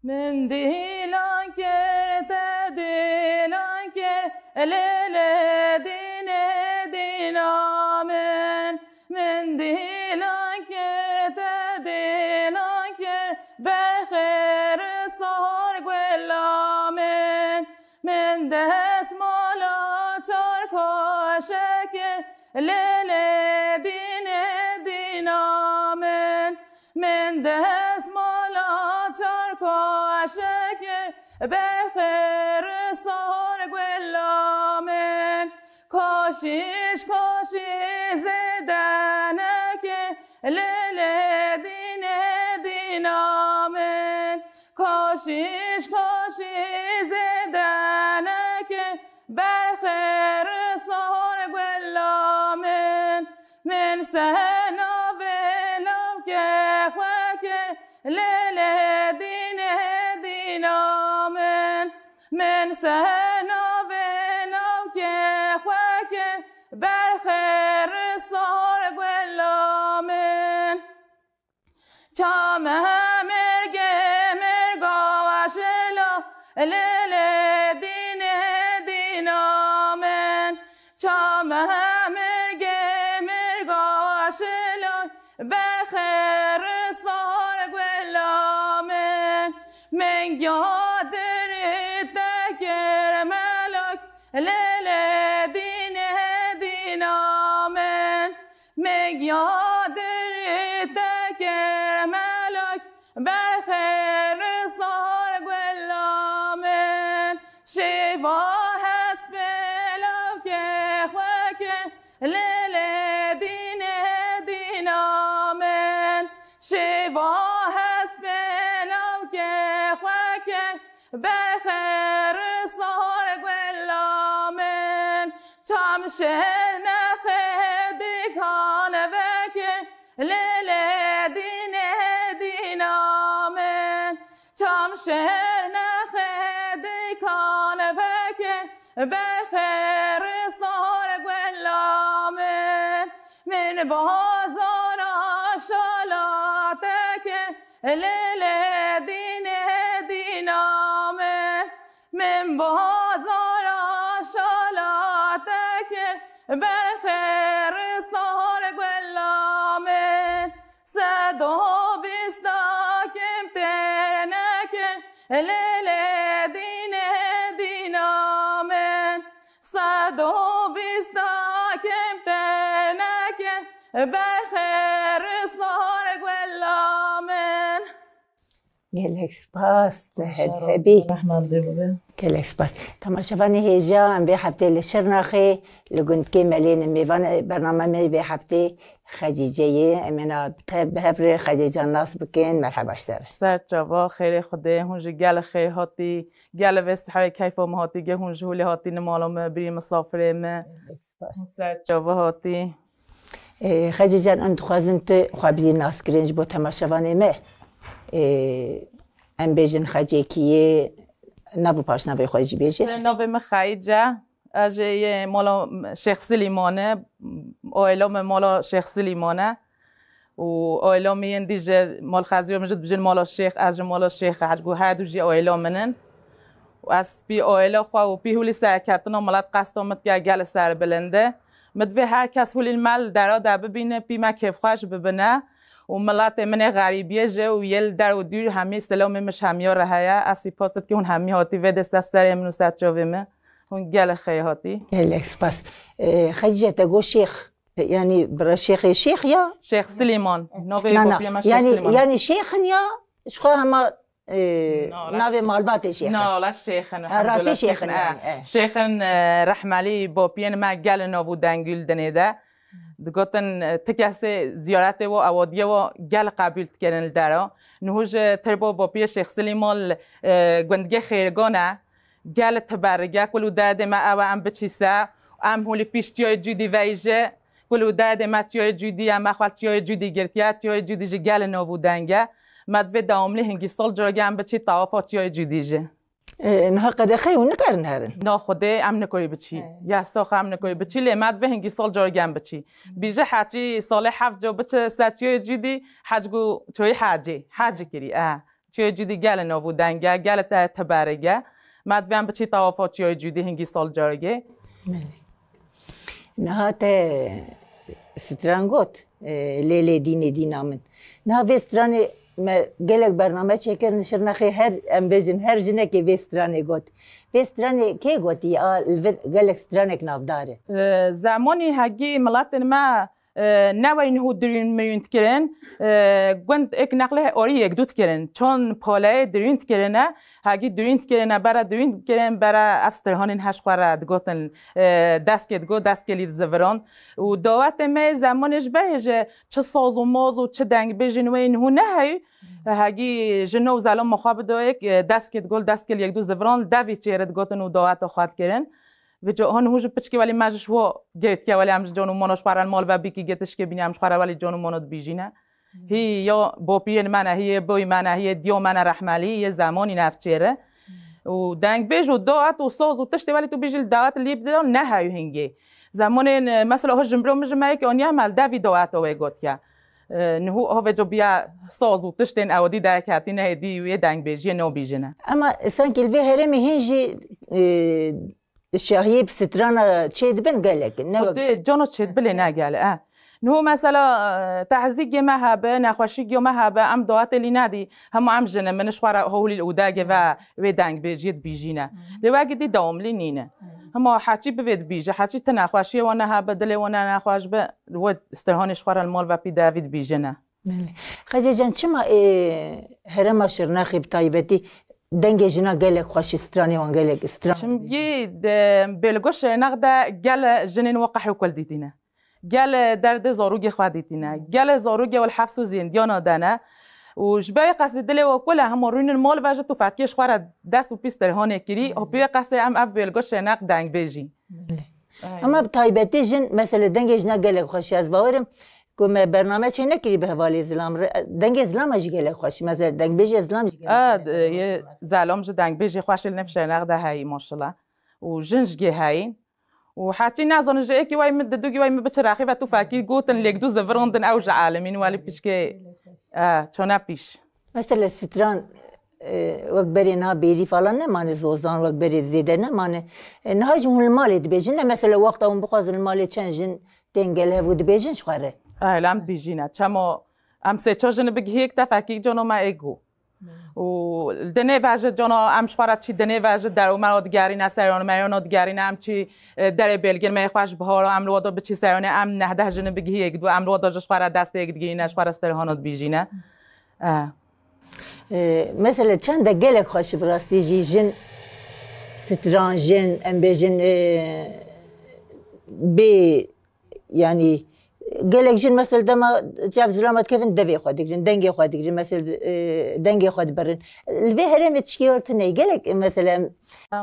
من دیلان کرد دیلان کرد لیل دین دینامن من دیلان کرد دیلان کرد بخیر سهر گلامن من دست مالا چار کاشک لیل دین دینامن من دست مالا چار کاشک بخیر سهر گلامن کاشیش زدنک لیل دین دینامن کاشیش زدنک بخیر سهر گلامن من سنا بلو که خوک لیل دین دینامن من سنا بلو که خوک بخیر سهر گلامن چامه مرگواشلو لیل دین دینامن چامه مرگواشلو بخیر سهر گلامن من یادری تکر ملک لیل دین دینامن من یادری تکر ملک بخیر سهر گلامن شیوا حسب لو که خوک لیل دین دینامن شیوا حسب لو که خوک بخیر سهر گلامن چام شهر نخدی کانه بکه لیل دین دینامن چام شهر نخدی کانه بکه بخیر سهر گلامن من بازار شالاتک لیل دین دینامن من بازار شالاتک بخیر سهر گلامن 120 کم تنک لیل دین دینامن 120 کم تنک بخیر سهر گلامن گلک سپاس هبی گلک سپاس تماشاوان هیجان به هفته لشرناخی لگند که ملین میوان برنامه می به هفته خدیجه امنا به هفته خدیجه ناس بکن مرحبا اشتر سر جوا خیر خوده هنج گل خیر هاتی گل وست های کیف ما هاتی گه هنج هولی هاتی نمالم بریم مسافره ما سر جوا هاتی خدیجه ام دخوازن تو خوابی ناس کرنج با تماشاوان ما ام بیجن خدیجه نبو پاش نبی خدیجه بیجه نبی مخیجه اجه مالا شیخ سلیمانه اویلام مالا شیخ سلیمانه و اویلام میندیجه مال خزیو مجد بجن مالا شیخ از مالا شیخ حجگو هادو جی اویلام منن و از بی اویلا خوا و بی هولی سرکتنا مالات قصدامت که گل سر بلنده مدوی هر کس هولی المال درا در ببینه بی ما کیف خواهش ببینه و ملت من غریبیه جه و یل در و دور همی سلام مش همی رهایه اسی پاست که اون همی هاتی و دست سر منو سات جویمه اون گل خیلی هاتی گلک سپاس خدیجه تگو شیخ یعنی برا شیخ یا شیخ سلیمان یعنی شیخ یا شخو هما ناوی معلومات شیخ نه لا شیخ راستی شیخ شیخ رحمالی با پین ما گل نو دنگل دنیده دگوتن تکیه زیارت و اوادیه و گل قبول کردن درا نهوج تربو با پی شیخ سلیمان گندگی خیرگانه گل تبرگه کلو داده ما او ام بچیسه ام هولی پیشتیای جودی ویجه کلو داده ما تیای جودی ام اخوال تیای جودی گرتیه تیای جودی جه گل نو دنگه مدوی داملی هنگی سال جرگه ام بچی طوافات تیای جودی جه نه قد خیلی نکردن هرن نه خوده ام نکوی بچی یا ساخ ام نکوی بچی لیمد و هنگی سال جرگه ام بچی بیجه حجی سال 7 جو بچه ساتیای جودی حجگو توی حجی کری چیای جودی گل نو دنگه گل تبرگه مدویم به چی توافق چیای جودی هنگی سال جارگه نهات سترانگوت لیلی دینه من نه وسترانی گلک برنامه چکر نشر نخی هر امبیجن هر جنه که وسترانی گوت وسترانی کی گوتی گلک سترانک نافداره زمانی هگی ملاتن ما نوین هو درین میوند کرن گوند اک نقله آری یک دوت کرن چون پاله درین کرنه هگی درین کرنه برا درین کرن برا افسترهانین هش خورد گوتن دست کد گو دست کلید زوران و دعوت می زمانش بهجه چه ساز و ماز و چه دنگ بجن و این هو نه هگی جنو زلام مخابه دایک دست کد گل دست کل یک دو زوران دوی چیرد گوتن و دعوت خواهد کرن و جهان هوج پچکی ولی ماجش و گیت که ولی امش جانو مناش خورن مال و بیکی گیتش که بینی امش خوره ولی جانو مناد بیجینه هی یا باپین منه هی بوی منه هی دیو منه رحملی یه زمانی نفچیره و دنگ بیج و دعوت و ساز و تشتی ولی تو بیجل دعوت لیب دادن نه هیو هنگی زمان مثلا ها جنبرو مجمعی که آنیا مال دوی دعوت و گوت که نهو ها جو بیا ساز و تشتین اودی درکاتی نه دی و دنگ بیجی نو بیجنه اما سانکل به هرمی هنجی شاهیب سترانه چید بن گلک نه جانو چید بله نگله نهو مثلا تعزیق ما هبه نخوشی ما هبه ام دعات لی ندی هم ام جنه منش خورا هولی الاوداگه و دنگ بیجید بیجینه لواگی دی دوم لی نینه هم حاچی بوید بیجه حاچی تنخوشی و نه هبه دلی و نه نخوش به و استرهانش خورا المال و پی داوید بیجنه خدیجه جان چما هرم شرناخی بتایبتی دنگ جنا گله خوشی سترانی وان گله ستران شمگی بلگوش نقده گل جنین وقح وکل دیتینه گل درد زاروگی خوا دیتینه گل زاروگی والحفظ و زندیانا دانه و جبای قصد دل وکل هم روین المال واجه تو فاتکیش خورا دست و پیستر هانه کری و بیا قصد ام اف بلگوش نقد دنگ بیجی اما بتایبتی جن مثلا دنگ جنا گله خوشی از باورم کم برنامه چی نکری به حوالی اسلام دنگ اسلام اجی گله خوشی مثلا دنگ بیج اسلام یه زلام جو دنگ بیج خوشی نفشه نقده هایی ماشالله و جنجگی هایی و حتی نازن جایی که وای مد دوگی وای مبتراخی و تو فاکی گوتن لیک دو زفرندن اوج عالمین ولی پیش که چونه پیش مثلا ستران وقت بری نه بیری فلان نه مانه زوزان وقت بری زیده نه مانه نه جون المال بیجن نه مثلا وقت اون بخواز المال چند جن دنگله بود بیجن شخوره لام بیجینه چما ام سه چهار بگی یک تفکی جانو ما ایگو و دنه واجد جانو ام شخورت چی دنه واجد در عمر دیگری نه سریان میان دیگری نه ام چی در بلگیر می خوش بهار ام لودا به چی سریان ام نه ده جن بگی یک دو ام لودا جش خورد دست یک دیگه نش خورد استرهانات بیجینه مثلا چند گله خوش براستی جی جن ستران جن ام بیجن بی یعنی گلک جن مثلا دما جاب زلامت کفن دوی خود دیگرن دنگی خود دیگرن مثلا دنگی خود برن الوی هرم تشکیلات نه گلک مثلا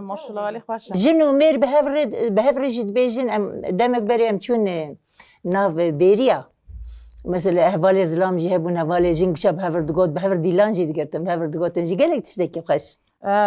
ماشاءالله علی خوش جن و میر به هفر جد بیجن دمک بریم چون ناو بیریا مثلا احوال اسلام جهبون احوال جنگ شب هفر دگوت به هفر دیلان جد گرتم هفر دگوت انجی گلک تشتکی خوش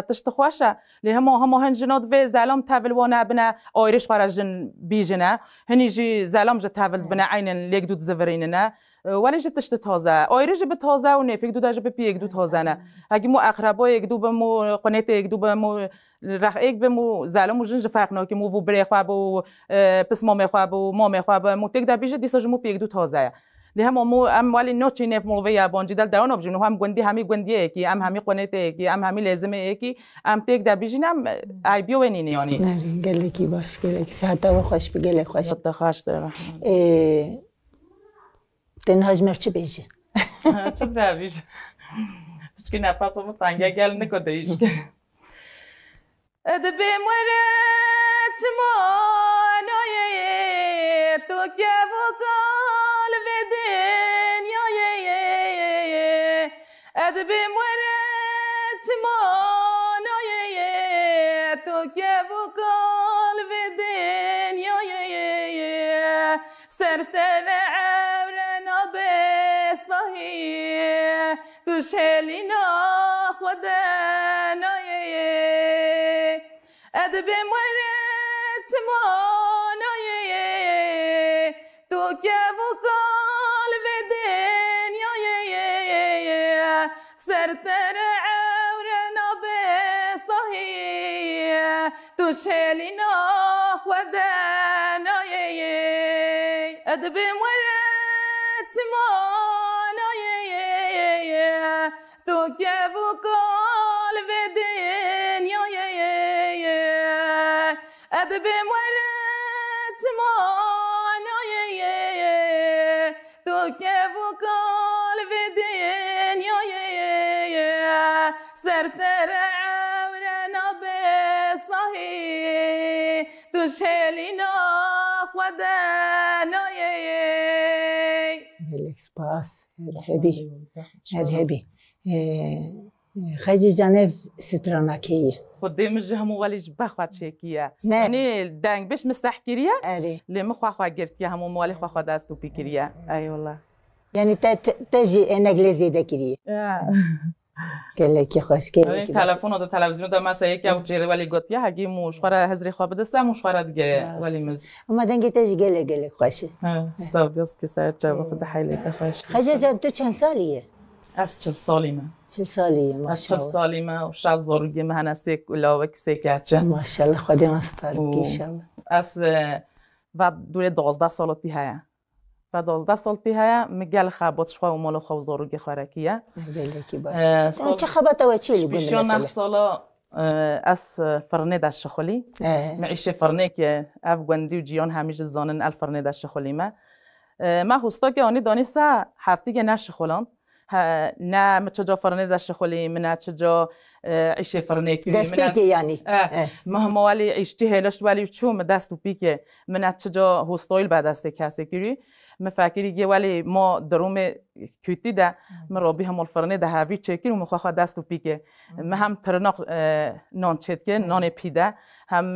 تشتخوشه لی هم هنجناد و زلام تاول وانا بنا آیرش خارجن بیجنه هنیجی زلام جت تاول بنا عینن لیک دود زفرینه ولی جت تشت تازه آیرش به تازه و نفیک دود اج به پی یک دو تازه نه اگه مو اقربا یک دو بمو قنیت یک دو بمو رخ یک بمو زلام و جنج فرق نه که مو و بری خواب و پس مام خواب و مام خواب مو تک در بیجه دیساج مو پی یک دو تازه لی هم ولی نوچی نف موقعی بانجی دل درون آبجی نو هم گندی همی گندیه کی همی قنیته کی همی لازمه کی تک در بیجینم ای بیو ونینی یعنی نه گله کی باش گله کی ساعت و خوش بگله خوش خوش داره تنهاج مرچ بیجه چه بیش که نفسمو تنگ گل نکدیش ادبی مره چما نایه تو که وکال بدن یا ادبی مره چما نایه تو که وکال بدن یا سرتن عبرنا بصحیح تو شلینا خدا نایه ادبی مره چما نایه تو که وکال بدن یا سرتر تو شلینا خودنا ادب مرت مانا تو که بکال به دنیا ادب مرت مانا تو که بکال به دنیا سرتر عورنا بصحی تو شلینا خودنا سپاس هرهبی خیلی جانب سترانکیه خودی مجه همو ولی بخواد چکیه یعنی دنگ بش مستحکریه لما خوا گرتیه همو موالی خوا دست و پیکریه ای والله یعنی تجی انگلیزی دکریه کلکی خوش کلکی تلفن و تلویزیون دا مثلا یکی او چیره ولی گوتیه هگی مشخوره هزری خواب دسته مشخوره دیگه ولی مز اما دنگی تجی گله خوشه استوبیاس که سر جا خود حیلی خوش خجا جان تو چند سالیه از 40 سالیمه 40 سالیه ماشاءالله 40 سالیمه و 6 زورگی مهنسی کلاوه کسی کچه ماشاءالله خودی مستار ان شاء الله از و دوره 12 سالتی هست و 12 سالتی هست میگل خباتش خواهم مال خواهم زورگی خورکیه بلکی باشه چه خبات و چی لگون مثلا 9 سالا از فرنه داشت خالی معیشه فرنه که افغاندی و جیان همیشه زانن الفرنه داشت خالی ما هستا که آنی دانسته هفته که نش خالان نه متجا فرنه داشت خالی من چجا عیشه فرنه کی دستی یعنی ما ولی عیشتی هلش ولی چون دست و پیک من چجا هستایل بعد دست کسی کری مفکری که ولی ما دروم کیتی ده من رابی هم الفرنه ده هوی چکیم و مخواه دست و پیکه من هم ترناق نان چت که نان پیده هم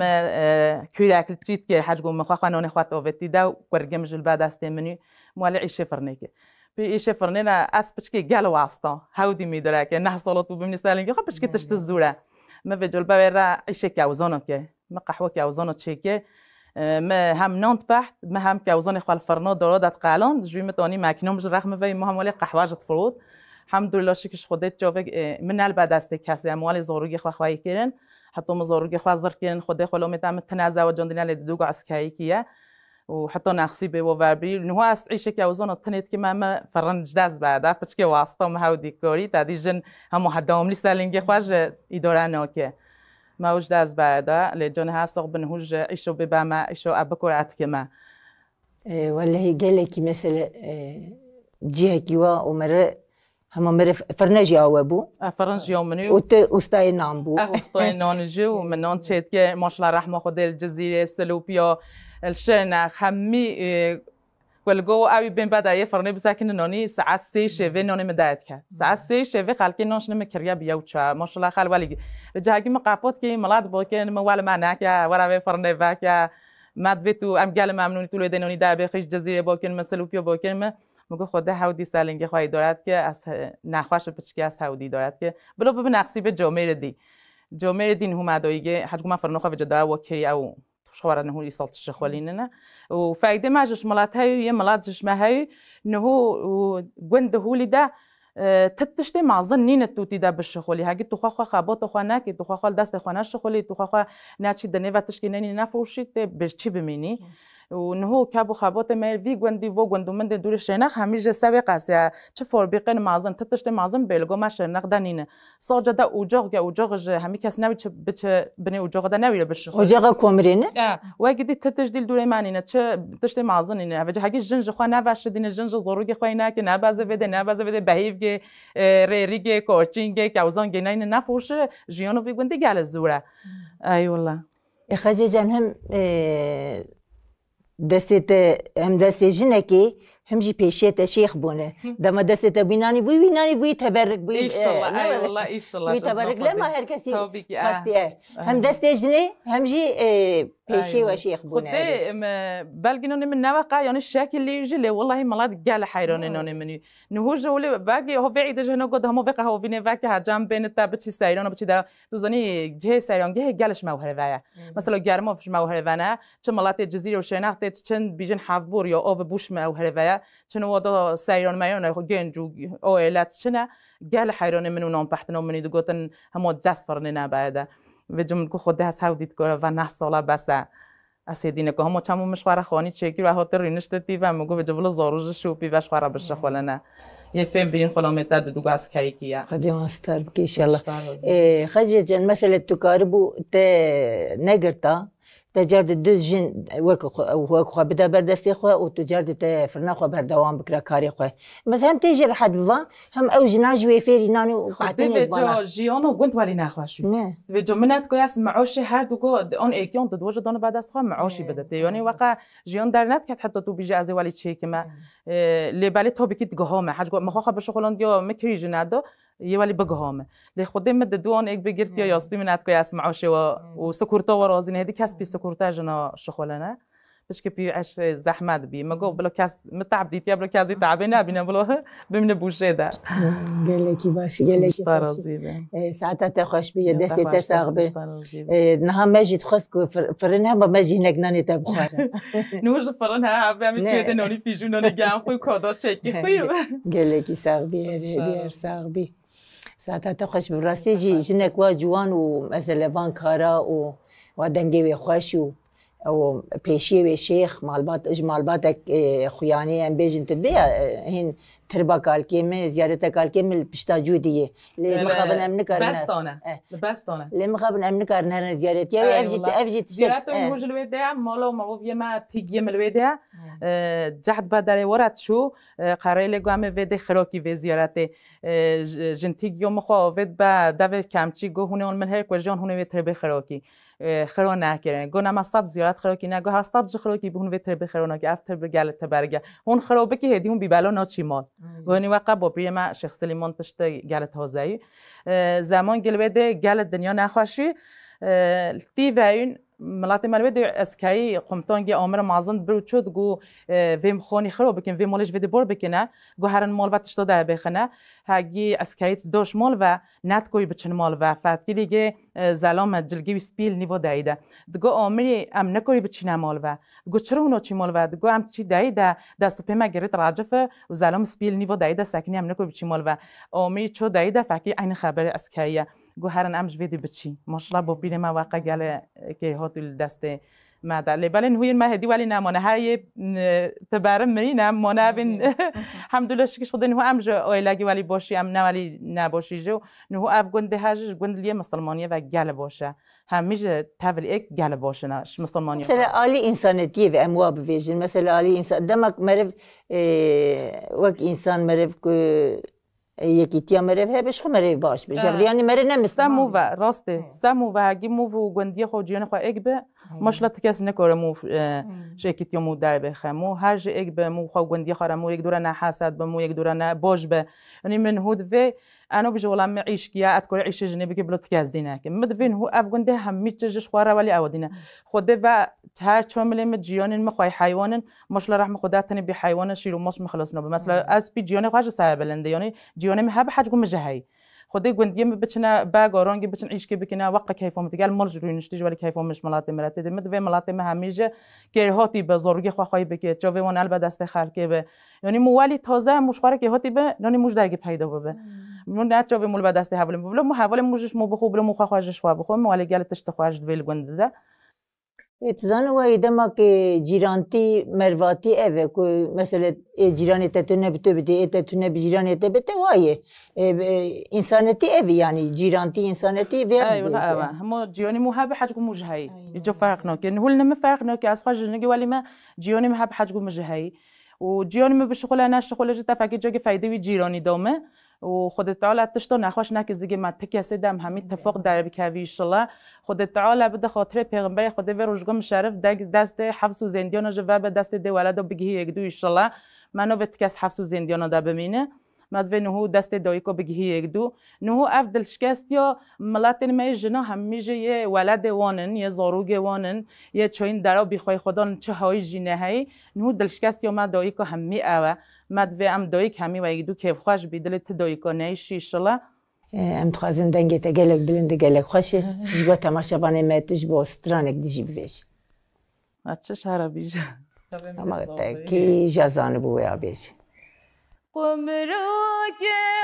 کویر اکل چیت که حجگو مخواه نان خوات آوتی ده و قرگم جل بعد دست منی مالی عیشه فرنه که به عیشه فرنه نه اسبش که گل واسطه هودی میداره که نه سالاتو ببینی سالینگی خب که تشت زوره ما به جل ببره عیشه کوزانو که ما قهوه کوزانو چکه ما هم نانت بحت ما هم كوزان خال فرنا دارادت قالان جویمت آنی مکنام جر رقم وی ما هم ولی قهوه جت فرود الحمد لله شکش خودت جاوگ من البعد دست کسی اموال زاروگی خواهی کردن حتی مزاروگی خواه زر کردن خود خلا میتام تنازع و جندنا لدوگو عسکری کیه و حتی نقصی به و وربری نه از عیشه کوزان تنیت که ما فرنج دست بعده پس که واسطه ما هودی کاری تادی جن هم حدام لیستالینگی خواهج اداره ناکه موجود از بعدا لجان هستق بنهوج ایشو ببما ایشو ابکرات کما والله قال لك مثلا جهه كيوا ومر هم مر فرنجي اوبو فرنجي يومني وستاي نامبو استاي نانجي ومن نان تشيت كي ما شاء الله رحمه خد الجزيره السلوبيا الشنا خمي ولگو اوی بین بعد ای فرنه بزاکن نانی ساعت 3 شوه نانی مداد کرد ساعت 3 شوه خالکی نانش نمیکریا بیاو چا ماشاءالله خال ولی جاگی مقاپات که ملاد باکن موال معنا که ورا فرنه و که مدویتو ام گل ممنونی تو لدنانی در بخش جزیره باکن مثلا پیو باکن مگه خدا هودی سالنگی خواهی دارد که از نخواش پچکی از هودی دارد که بلا به نقصی به جامعه دین هم ادایگه حجم من فرنه خواهی جدا و کی او شوارد نهو يصلت الشخوليننا وفايدة ما جش ملات هاي يا ملات جش ما هاي نهو جند هولي ده تتشتي مع ظنين التوتي ده بالشخولي هاجي تخوا خابط خواناك تخوا دست خواناش الشخولي تخوا ناتشي دنيفا تشكيناني نافوشي بشي بميني ونهو كابو خابط ما في جندي فو جندو من دور الشناخ هميج سابق اسيا تشفور بيقين معظم تتشتي معظم بيلغو ما شناخ دانين صاجة ده اوجاغ يا اوجاغ همي كاس ناوي بتش بني اوجاغ ده ناوي بالشخول اوجاغ كومرين واجدي تتجديل دور مانينا تشتي معظم إنه فجأة هاجي الجنج خوا نافش دين الجنج ضروري خوينا كي نبازه بده بهيفجي ريريجي كوتشينجي كاوزانجي ناين نافوش جيانو في جندي قال الزورة اي والله اخاجي جانهم دستت هم دست جنكي هم جي بيشيت شيخ بونه دما دست بيناني بوي تبرك بوي ان شاء الله اي والله ان شاء الله تبرك لما هر كسي فاستي هم دست جني هم جي بيشي وشيخ بونه خدي بلغنوني من نواقع يعني الشكل اللي يجي والله ملاد قال حيران انوني مني نهوج ولا باقي هو في عيد جهنا قد هم فيك هو فيني فاك هجام بين التابتشي سايران بتشي دا دوزني جه سايران جه قالش موهره مثلا جارمو فيش موهره چملات الجزيره وشناخت چند بيجن حافبور يا او بوش موهره چنو ودا سايران مايون خو گنجو اويلات شنا قال حيران منو نام بحثنا مني دغوتن هم جسفرنا بعد و جمعه کو خود هست هودید که و نه ساله بس اسیدینه که هم چمون مشوار خانی چکی و هات رینشتی و مگو به جبل زاروج شوپی و شوارا بشه خلنا یه فهم بین خلامت داد دو گاز کی کیا خدي ماستر ان شاء الله خجج مساله تكاربو ت نگرتا تجارت دو جن وك خو بدا بردستي خو و تجارت ت فرنا خو بردوام بكرا كاري خو بس هم تيجي لحد بفا هم او جناج ويفيري نانو بعدين جو جيانو قلت ولي ناخواشو جو منات كويس معوشي هاد وكو اون ايكيون تدوج دون بعد است خو معوشي بدت يعني وقع جيان درنات كانت حتى تو بيجي ازي ولي تشي كما لي بالي تو بكيت جهامه حاج ما خو بشغلون ديو مكري جنادو يوالي بقهامه لخدم مد دوان اك بگرت یا یاستی منات که اسمعوشه و سکورتا و رازین هدی کس بی سکورتا جنا شغلانه بس که بی عش زحمت بی مگو بلا کس متعب دیتی بلا کسی تعبه نبینه بلا بمن بوشه ده گلکی باش گلکی باشه ساعتها خوش بی دستی تساق بی نه مجید خواست که فرنها با مجید نگنانی تبخوره نوش فرنها عبه می چیده نونی پیجون نونی گم خوی کادا چکی خوی گلکی ساق بی دیار ساق بی ساعتها خوش براستی جنك واجوان ومثلا فان كارا ودنجي خوش او پیشی و شیخ مالبات اجمالباتك خياني ام بيجن تدبيا هين تربا كالكيم زياده كالكيم بشتا جوديه اللي مخابن امن كارنا بستانه اللي مخابن امن كارنا زياده يا افجي زيارته وجه الوداع مالو موفي ما تيجي من الوداع جحد بدل ورات شو قريله قام ود خراكي و زيارته جنتيج يوم خو ود با دو كامچي گو هونه من هر كوجان هونه تربه خراكي خرا نکردن گونه ما صد زیارت خرا کی نگه هستاد خرا کی بهون وتر بخرا نگه افتر بگل تبرگه هون خرا بکی هدیون بیبلا ناچیمال گونی وقت با پری ما شیخ سلیمان تشت گل تازه‌ای زمان گل بده گل دنیا نخوشی تی وین ملات مالود اسکی قمتانگی آمر مازن برو چود گو ویم خانی خراب بکن ویم مالش وید بار بکنه گو هرن مال و تشتا در بخنه هگی اسکیت دوش مال و نت کوی بچن مال و فتکی دیگه زلام جلگی سپیل نیو دایده دگو آمری ام نکوی بچن مال و گو چرا اونو چی مال و دگو ام چی دایده دستو پیما گرت راجفه و زلام سپیل نیو دایده سکنی ام نکوی بچن مال و آمری چو دایده فکی عین خبر اسکیه گو هرن امش ویدی بچی ماشاءالله با بین ما واقع گله که هات دست ما دلی بلن هوی ما هدی ولی نمانه های تبارم می نمانه بین الحمدلله شکش خدا نه امج اویلگی ولی باشی ام نه ولی نباشی جو نه اف گنده هاج گندلیه مسلمانیه و گله باشه همیشه تول یک گله باشه نش مسلمانیه مثلا عالی انسانیتی و امواب ویژن مثلا عالی انسان دمک مرف وک انسان مرف که یکی تیا مره هبش خو مره باش به جبریانی مره نمیستم سمو و راسته سمو و گی مو و گندی خو جیان خو اگبه مشلت کس نکاره مو شکی تیا مو در بخمو هر ج اگبه مو خو گندی خاره مو یک دوره نه حسد به مو یک دوره نه باش به یعنی من هود و انا بجولم معيش كيا اتكور عيش جنبي قبل تكازدينا مدفين هو افغنده همي تجش خواره ولی اودينا خود و هر چومل مجيان مخوي حيوان ماشلا رحم خداتني بحيوان شيرو ماش مخلصنا مثلا اس بي جيان خواج سر بلنده يعني جيان مهب حاج مجهي خدي گوندیم بچنا باگ اورانگی بچن عيش کی بکنه وقت کیفام تگل مالج روی نشتیج ولی کیفام مش ملات مرات دمد و ملات همیشه که هاتی به زورگی خوای بکه چاوی وان ال دست خلکه به یعنی مولی تازه مشخوره که هاتی به نانی موج درگی پیدا به من نه چاوی مول به دست حوالم بلا مو حوالم موجش مو بخو بلا مو خواجش خوا بخو مولی گل تشت خواج ویل گوند ده اتزان و ایدما که جیرانتی مرواتی اوه که مثلا جیرانی تتونه بتو بده تتونه بجیرانی تبته وایه انسانیتی اوه یعنی جیرانتی انسانیتی وی ایوه همو جیانی مو هب حاج کو مجهی یجو فرق نو که هول نم فرق نو که از خواج نگی ولی ما جیانی مو هب حاج کو مجهی و جیانی مو بشغل انا شغل جتا فکی جاگه فایده وی جیرانی دامه و خودت تعالی تشتو نخواش نکز دیگه ما تکیسه دم همین اتفاق در بکوی ایشالله خودت تعالی بده خاطر پیغمبر خدا و روزگار مشرف دست حفظ و زندیان جواب دست دی ولد بگی یک دو ایشالله منو وقت کس حفظ و زندیان دا ببینه مدوی نهو دست دایکو بگی یک دو نهو افدل شکست یا ملاتن می جنا همیشه یه ولد وانن یه زاروگ وانن یه چاین درا بخوای خدا چه های جینه هی نهو دل شکست یا مد دایکو همی اوه مدوی ام دایک همی و یک دو کیف خوش بیدل ت دایکو نیش ایشالله ام تخازن دنگه تگلک بلند گلک خوشه جبا تماشا بانه متش با استرانک دیجی بیش اچه شهر بیش اما کی جزان بویا بیش قمرك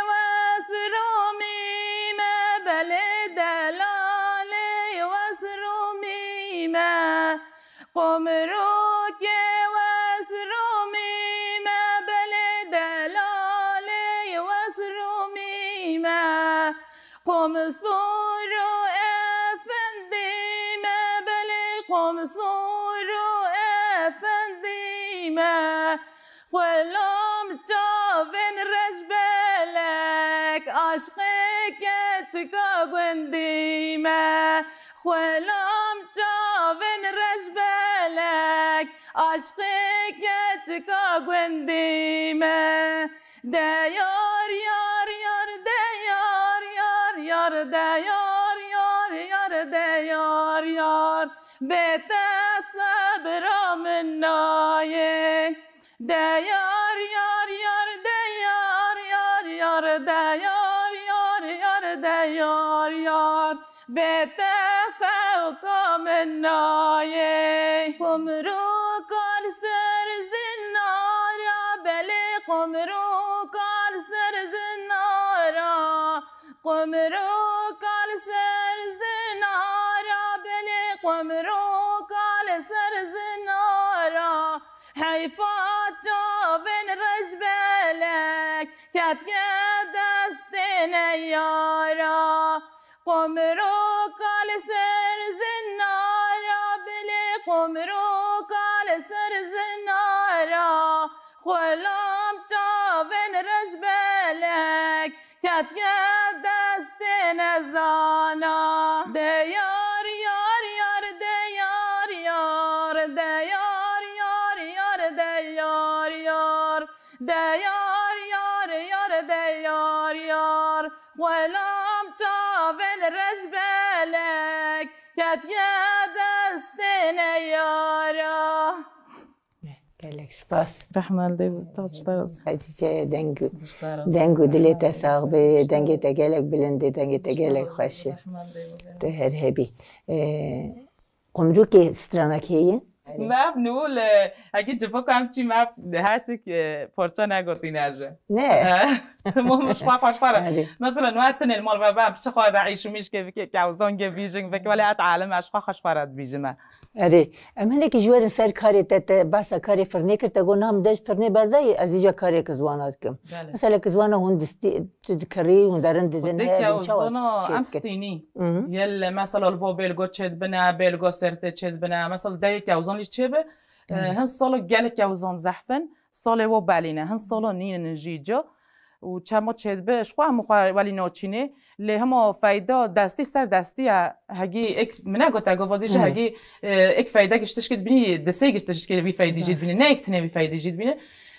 واسرامي ما بلد دلالي قمروك واسرومي ما بلدلالي واسرومي ما قمصور افندي ما بلي قمصور افندي ما ولم جاوین رجبلک عشقك چکا گندی ما ولم جاوین رجبلک عشقك چکا گندی ما دیار یار یار دیار یار یار دیار یار یار دیار یار بیت صبر من نایه دیار یار یار دیار یار یار دیار یار یار دیار یار بیت فوق من نایه قمرو کار سر زنارا بله قمرو کار سر زنارا قمرو کار سر زنارا بله قمرو کار سر زنارا حیفات جاوین رجبلک کت دست نیارا قمرو کال سر زنارا بلی قمرو کال سر زنارا خلام جاوین رجبلک کت دست نزانا دیار یار یار دیار یار دیار یار یار دیار یار دیار یار یار دیار یار غلام جاوین رجبلک کت دست نیارا گلک سپاس رحمل دی تاجدارز خدیجه دنگو دلیت ساق به دنگی تگلک بلندی دنگی تگلک خوشی تو هر هبی قمرو که استرانکیه ماب نقول اكيد جفاكو عمتي ماب هاسك فرصه ناقرتي ناجه نه مش قاقه مثلا وقتن المال بابا مش خاض عيش مش كيف كاوزون بيجن بك ولا اتعلم اش خاش فراد بيجما اره امنه که جوار سر کاری تت بس کاری فرنی کرد گو نام دش فرنی بردای از اینجا کاری که زوانات کم مثلا که زوانا هون دستی تذكري وندارن ددن هي زوانا امستيني يل مثلا الفو بيلغو تشد بنا بيلغو سرت تشد بنا مثلا دايك اوزان تشبه هن صالو جالك اوزان زحفن صالو و بالينه هن صالو نين نجيجو و چما چد به شخو هم ولی ناچینه له هم فایده دستی سر دستی هگی اک منه گوتا گوادیش هگی اک فایده گشتش کد بینی دسته گشتش کد بی فایده جد بینی نه اک تنه بی فایده جد بینی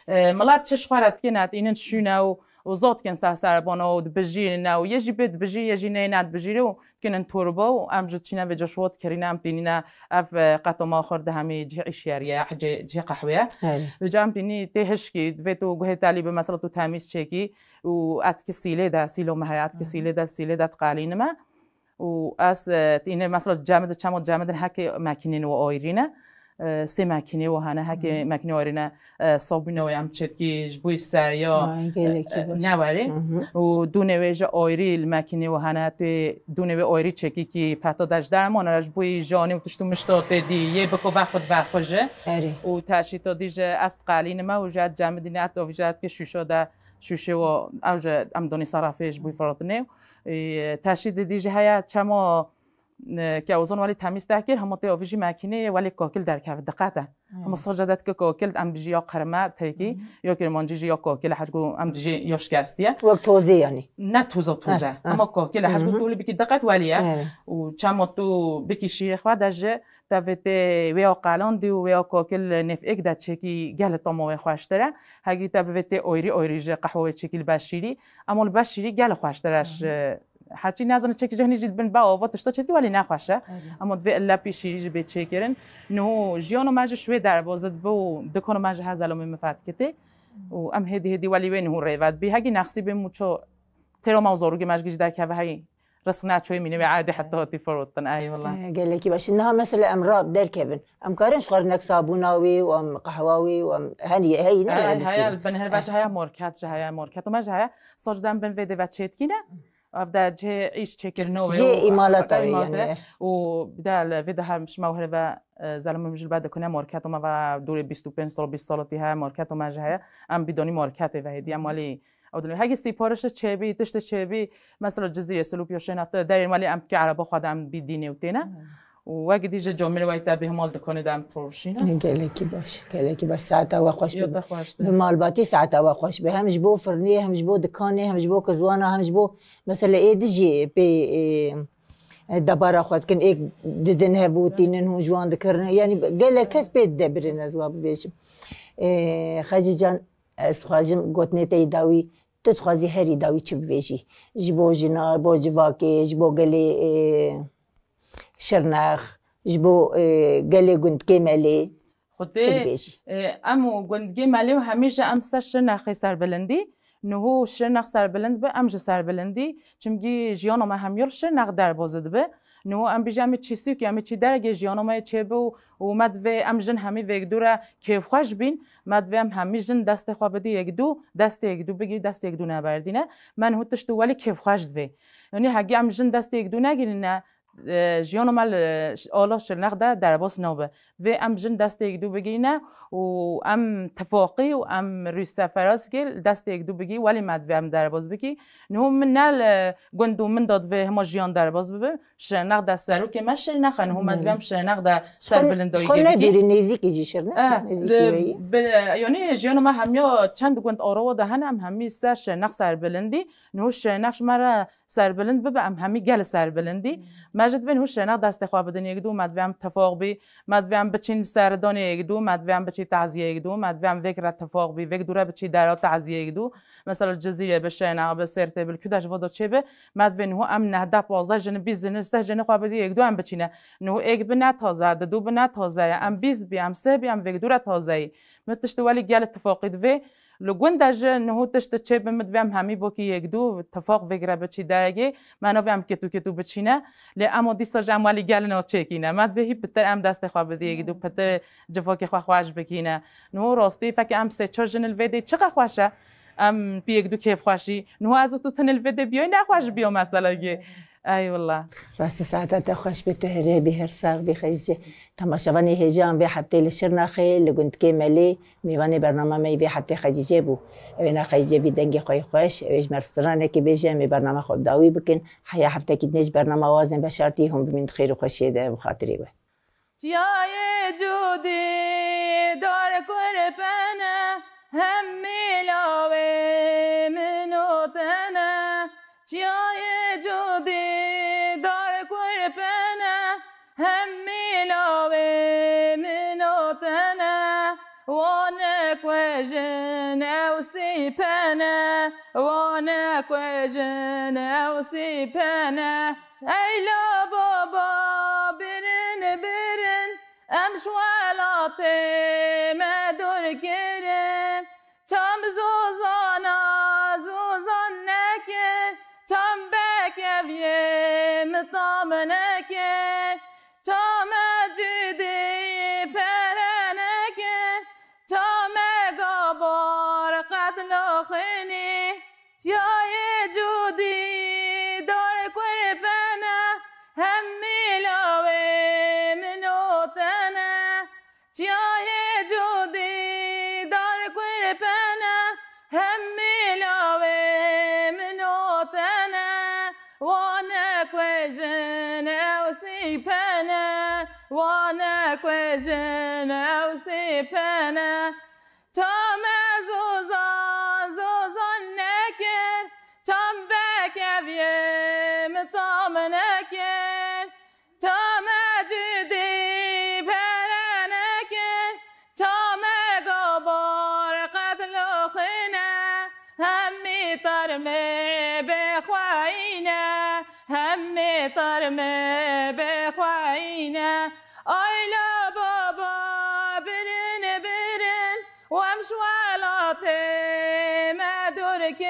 ملات چش خورد کنات اینن شونه و زاد کن سر بانا و بجی نه و یه جی بد بجی یه جی نه ند بجیره و کنن توربا و امجد چینه به جشوات کرینه ام بینینا اف قطع ما خورده همه جی عشیریه جی قهوه و جام بینی تهش کی دویتو گوه تالی به مثلا تو تمیز چکی و ات کسیله ده سیلو مهیات کسیله ده قالین ما و اس اینه مثلا جامد چمو جامد هک ماکینین و آیرینه سه ماکینه و هنه هک ماکینه آیرینه صابونه و ام چتکی جبوی سریا نواری و دونه ویج آیری ماکینه و هنه تو دونه و آیری چکی کی پتا داش درمان راج بوی جانی و تشتو مشتات دی یه بکو وقت جه و تاشیتا دیج است قالین ما و جات جامد نه تو وجات که شوشه و اوج امدانی صرافش بوی فراتنه تاشید دیج هیا چما که اوزان ولی تمیز دکر هم تو اوجی ماکینه ولی کوکل در کف دقته هم سجادت که کوکل ام بجی یا قرمه تیکی یا که منجی یا کوکل حجگو ام بجی یا شکستیه وقت توزی یعنی نه توزه اما کوکل حجگو طولی بکی دقت ولیه و چما تو بکی شیخ و دجه تابته ویا قالان دی ویا کوکل نفعک داد چکی گل تاموی خوشتره هگی تابته اویری ج قهوه چکیل بشیری اما البشیری گل خوشترش حتی نازن چکی جهنی جد بن با و تشتا چکی ولی نخوشه اما دو لپی شیریج به چکرن نو جیانو ماج شوی در بازد بو دکانو ماج هزلومی مفاتکته و ام هدی ولی وین هو ریواد به هگی نقصی به موچو ترو موضوعی ماجگی در که هی رسنا شوي مني عادي حتى هاتي فروتن اي والله قال لك باش انها مثلا امراض دار كابن ام كارنش خرنك صابوناوي وام قهواوي وام هي هي البنهر باش هي موركات وما جاها صجدان بن فيدي باتشيتكينا افدا جي ايش تشكر نو جي ايمالات يعني و بدال فيدها مش موهبه زلمه مجل بعد کنه مارکت ما و دور 25 سال 20 سالتی ها مارکت ما جه ام بدونی مارکت و هدیه مالی او دنیا هگی سیپارش چبی تشت چبی مثلا جزیره سلوپ یا شنات در مالی ام که عربا خودم بدینه و تینه و اگه دیگه جامعه وقتی به مال دکانه دام فروشینه گله کی باش ساعت و خوش به مال باتی ساعت و خوش به همش بو فرنی همش بو دکانه همش بو کزوانه همش بو مثلا ایدجی به دبارة خود كن إيك ددن هبوتين إنه جوان ذكرنا يعني قال كاس بيت دبرنا زواب بيش خاجي جان استخاجم قطني تي داوي تتخازي هري داوي تشب بيجي جبو جنا بو جواكي جبو قالي شرناخ جبو قالي قند كيمالي خدي أمو قند كيمالي وهميجة أمسا شرناخي سر بلندي نهو شرناخ سر بلند به امج سر بلندی چمگی جیانو ما همیال شرناخ در بازد به نهو ام بیجام چیزی که ام چی درگه جیانو ما چه بو و مد و ام جن همی وگ دورا کیف خوش بین مد و ام همی جن دست خواب بدی یک دو دست یک دو بگیری دست یک دو نبردینه من هوتش تو ولی کیف خوش دوی یعنی هگی ام جن دست یک دو نگیرینه جیانو مال آلا شرناخ در باز نوبه و ام جن دست یک دو بگیرینه و ام تفاقی و ام روی سفراز گل دست یک دو بگی ولی مد و ام در باز بگی نه من نل گندو من داد و هما جیان در باز ببه شرناخ دست سرو که من شرناخ نه مد و ام شرناخ در سر بلندایی گی شخص نداری نزدیکی جی شرناخ یعنی جیانو ما همیا چند گند آرا ده هم همی سر شرناخ سر بلندی نه شرناخ مرا سر بلند ببه ام همی گل سر بلندی مجد وین هوش شرناخ دست خواب بدن یک دو مد و ام تفاق بی مد و ام بچین سردان یک دو مد و ام بچی تعزیه یک دو مد و ام فکر اتفاق بی فکر دوره بچی درات تعزیه یک دو مثلا جزیره بشناخ به سرت بل کداش ودا چه به مد و نه ام نه ده 15 جن 20 جن 30 جن خواب بدی یک دو ام بچینه نه یک بنا تازه دو بنا تازه ام 20 بی ام 3 بی ام فکر دوره تازه متشت ولی گل اتفاقی دو لگونداج نه تشت چه به مد و ام همی با کی یک دو اتفاق فکر بچی درگه منو و ام کتو بچینه ل اما دیسا جمالی گل نه چکینه مد و هی بتر ام دست خواب بدی یک دو پتر جفا که خواهش بکینه نه راستی فکر ام سه چهار جن الویدی چقدر خوشه ام بی یک دو کیف خوشی نه از تو تن الویدی بیای نخواهش بیا مثلا گه ای والله راست ساعتها خوش بتهري بهرفاق بخيجة تماشافاني هجام بحبتي للشرناخي اللي كنت كمالي ميواني برنامج مي بحبتي خيجة بو أنا خيجة في دنجي خوي خوش إيش مرسترانة كي بيجي مي برنامج خود داوي بكن حيا حبتي كدنيش برنامج وازن بشارتيهم بمن خير وخشية ده بخاطري به جاي جودي دار قربنا همي لاوي منوتنا جاي جودي دار قربنا همي لاوي منوتنا وانك وجن اوسيبنا وانك وجن اوسيبنا اي لا بابا برن امش ولاتي ما دور كرم چام زوزانا زوزانك چام بكويه مطامنك چام جدي پرنك چام قبار قتل خيني جاي جودي دار قربنا همي لاوي منوتنا جاي جودي دار قربنا همي لاوي منوتنا وانا كوجن اوسيبنا وانا كوجن اوسيبنا تام زوزان نكر تام بكويه مطامنكر تام جدي برنكر تام قبار قتل خنا همي طرمي بخواينا همي طرمي بخواينا ايلا بابا برن وامش ولاتي ما دورك